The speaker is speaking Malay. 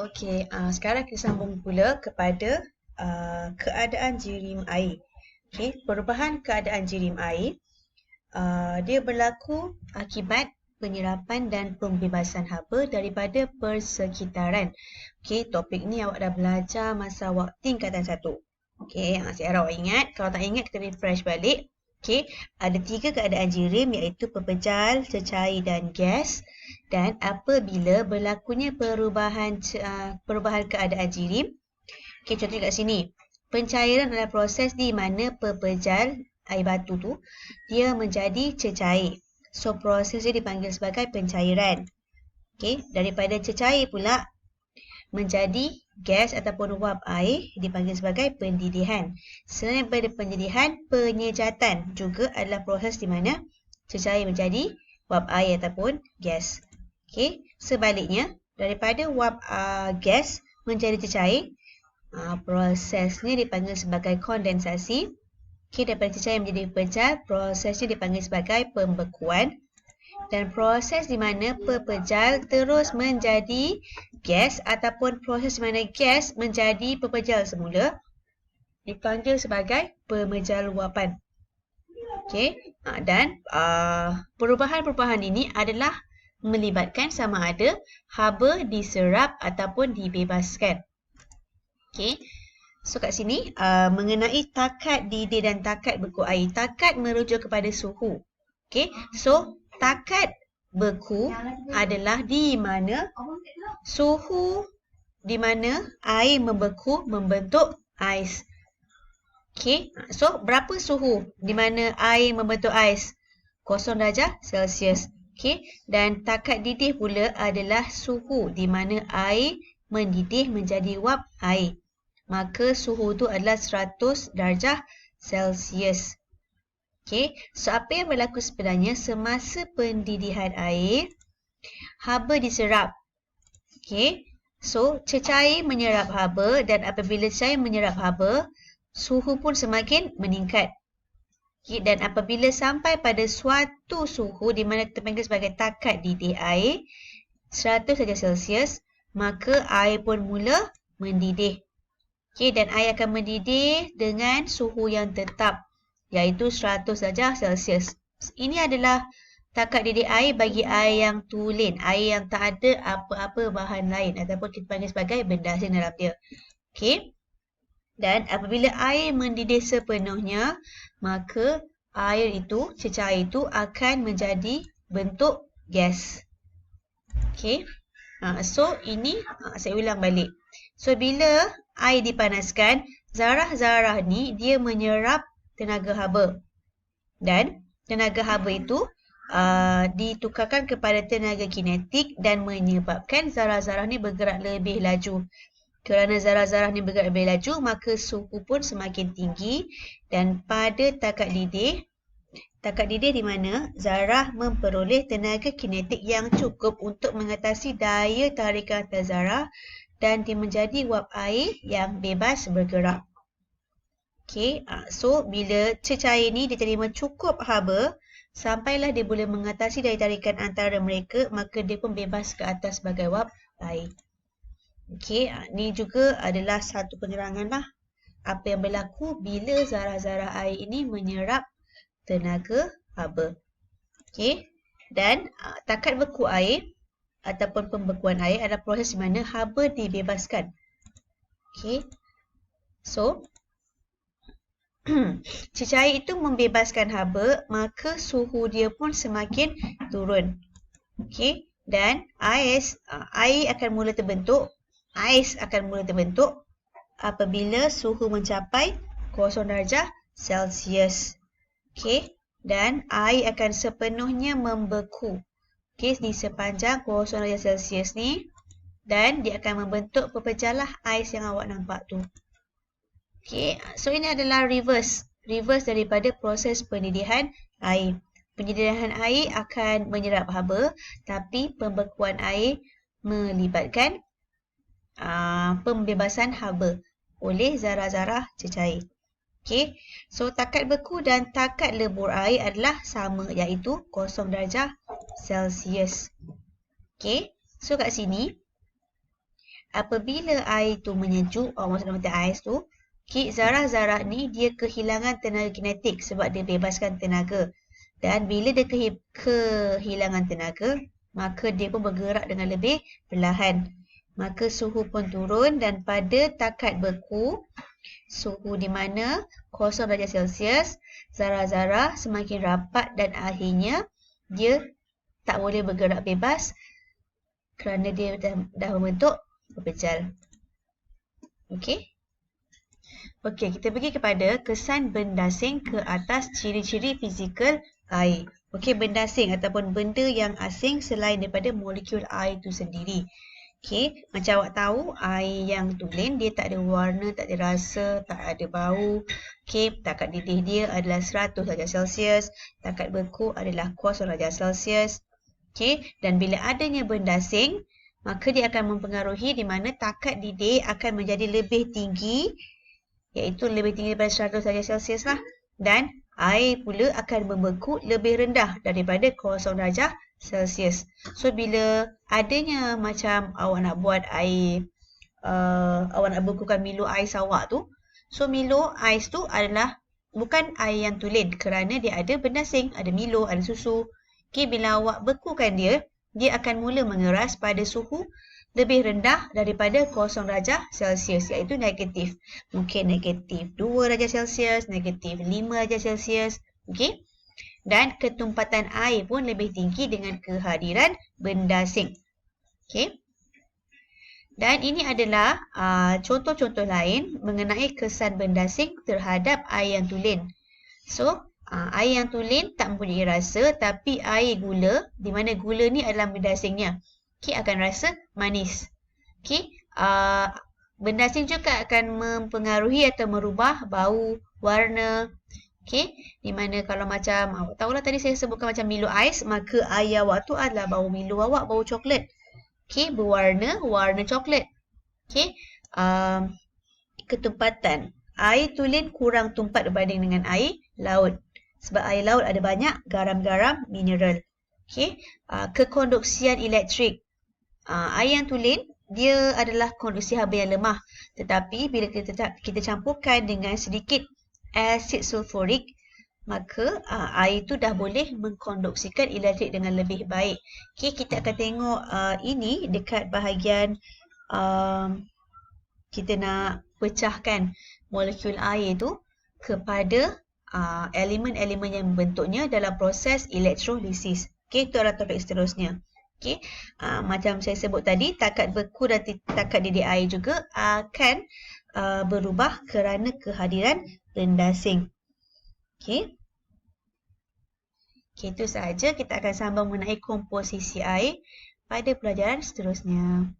Okey, sekarang kita sambung pula kepada keadaan jirim air. Okey, perubahan keadaan jirim air, dia berlaku akibat penyerapan dan pembebasan haba daripada persekitaran. Okey, topik ni awak dah belajar masa awak tingkatan 1. Okey, saya harap awak ingat. Kalau tak ingat, kita refresh balik. Okey, ada 3 keadaan jirim iaitu pepejal, cecair dan gas. Dan apabila berlakunya perubahan keadaan jirim. Okey, contohnya kat sini. Pencairan adalah proses di mana pepejal air batu tu dia menjadi cecair. So proses dia dipanggil sebagai pencairan. Okey, daripada cecair pula menjadi gas ataupun wap air dipanggil sebagai pendidihan. Selain daripada pendidihan, penyejatan juga adalah proses di mana cecair menjadi wap air ataupun gas. Okey, sebaliknya daripada wap gas menjadi cecair, prosesnya dipanggil sebagai kondensasi. Okey, daripada cecair menjadi pepejal, prosesnya dipanggil sebagai pembekuan. Dan proses di mana pepejal terus menjadi gas ataupun proses di mana gas menjadi pepejal semula dipanggil sebagai pemejaluapan. Okey, dan perubahan-perubahan ini adalah melibatkan sama ada haba diserap ataupun dibebaskan. Okey, so kat sini mengenai takat didih dan takat beku air. Takat merujuk kepada suhu. Okey, so takat beku adalah di mana suhu di mana air membeku membentuk ais. Okey, so berapa suhu di mana air membentuk ais? 0 darjah Celsius. Okey, dan takat didih pula adalah suhu di mana air mendidih menjadi wap air. Maka suhu tu adalah 100 darjah Celsius. Okey, so apa yang berlaku sebenarnya semasa pendidihan air? Haba diserap. Okey, so cecair menyerap haba dan apabila cecair menyerap haba, suhu pun semakin meningkat. Okay, dan apabila sampai pada suatu suhu di mana kita panggil sebagai takat didih air 100 darjah Celsius, maka air pun mula mendidih. Okay, dan air akan mendidih dengan suhu yang tetap iaitu 100 darjah Celsius. Ini adalah takat didih air bagi air yang tulen, air yang tak ada apa-apa bahan lain ataupun kita panggil sebagai benda asing dalam dia. Okay. Dan apabila air mendidih sepenuhnya, maka air itu, cecair itu akan menjadi bentuk gas. Okey. So ini saya ulang balik. So bila air dipanaskan, zarah-zarah ni dia menyerap tenaga haba. Dan tenaga haba itu ditukarkan kepada tenaga kinetik dan menyebabkan zarah-zarah ni bergerak lebih laju. Kerana zarah-zarah ni bergerak lebih laju, maka suhu pun semakin tinggi. Dan pada takat didih di mana zarah memperoleh tenaga kinetik yang cukup untuk mengatasi daya tarikan atas zarah dan dia menjadi wap air yang bebas bergerak. Okey, so bila cecair ni diterima cukup haba, sampailah dia boleh mengatasi daya tarikan antara mereka, maka dia pun bebas ke atas sebagai wap air. Okey, ni juga adalah satu penerangan lah apa yang berlaku bila zarah-zarah air ini menyerap tenaga haba. Okey, dan takat beku air ataupun pembekuan air adalah proses di mana haba dibebaskan. Okey, so cecair itu membebaskan haba, maka suhu dia pun semakin turun. Okey, dan air akan mula terbentuk. Ais akan mula terbentuk apabila suhu mencapai 0 darjah Celsius. Okey, dan air akan sepenuhnya membeku. Okey, di sepanjang 0 darjah Celsius ni, dan dia akan membentuk pepejalah ais yang awak nampak tu. Okey, so ini adalah reverse daripada proses pendidihan air. Pendidihan air akan menyerap haba, tapi pembekuan air melibatkan pembebasan haba oleh zarah-zarah cecair. Okey, so takat beku dan takat lebur air adalah sama iaitu 0 darjah Celsius. Okey, so kat sini apabila air tu menyejuk, maksudnya mata ais tu, okay, zarah-zarah ni dia kehilangan tenaga kinetik sebab dia bebaskan tenaga. Dan bila dia kehilangan tenaga, maka dia pun bergerak dengan lebih perlahan. Maka suhu pun turun dan pada takat beku, suhu di mana 0 darjah Celsius, zarah-zarah semakin rapat dan akhirnya dia tak boleh bergerak bebas kerana dia dah membentuk pepejal. Okey. Okey, kita pergi kepada kesan bendasing ke atas ciri-ciri fizikal air. Okey, bendasing ataupun benda yang asing selain daripada molekul air itu sendiri. Okey, macam awak tahu, air yang tulen dia tak ada warna, tak ada rasa, tak ada bau. Okey, takat didih dia adalah 100 darjah Celsius, takat beku adalah 0 darjah Celsius. Okey, dan bila adanya bendasing, maka dia akan mempengaruhi di mana takat didih akan menjadi lebih tinggi, iaitu lebih tinggi daripada 100 darjah Celsius lah. Dan air pula akan membeku lebih rendah daripada 0 darjah Celsius. So, bila adanya macam awak nak buat air, awak nak bekukan Milo ais awak tu. So, Milo ais tu adalah bukan air yang tulen kerana dia ada bendasing, ada Milo, ada susu. Okay, bila awak bekukan dia, dia akan mula mengeras pada suhu lebih rendah daripada 0 darjah Celsius, iaitu negatif. Mungkin negatif 2 darjah Celsius, negatif 5 darjah Celsius. Okay? Dan ketumpatan air pun lebih tinggi dengan kehadiran bendasing. Okay? Dan ini adalah contoh-contoh lain mengenai kesan bendasing terhadap air yang tulen. So, air yang tulen tak mempunyai rasa, tapi air gula, di mana gula ni adalah bendasingnya, okay, akan rasa manis. Okay, bendasing juga akan mempengaruhi atau merubah bau, warna. Okay, di mana kalau macam awak tahulah tadi saya sebutkan macam Milo ais, maka air awak tu adalah bau Milo awak, bau coklat. Okay, berwarna coklat. Okay, ketumpatan. Air tulen kurang tumpat berbanding dengan air laut. Sebab air laut ada banyak garam-garam mineral. Okay, kekonduksian elektrik. Air yang tulen, dia adalah konduksi haba yang lemah. Tetapi bila kita campurkan dengan sedikit asid sulfurik, maka air itu dah boleh mengkonduksikan elektrik dengan lebih baik. Okay, kita akan tengok ini dekat bahagian kita nak pecahkan molekul air itu kepada elemen-elemen yang membentuknya dalam proses elektrolisis. Okay, itu adalah topik seterusnya. Okay, macam saya sebut tadi, takat beku dan takat didih air juga akan berubah kerana kehadiran bendasing. Okay. Okay, itu sahaja. Kita akan sambung mengenai komposisi air pada pelajaran seterusnya.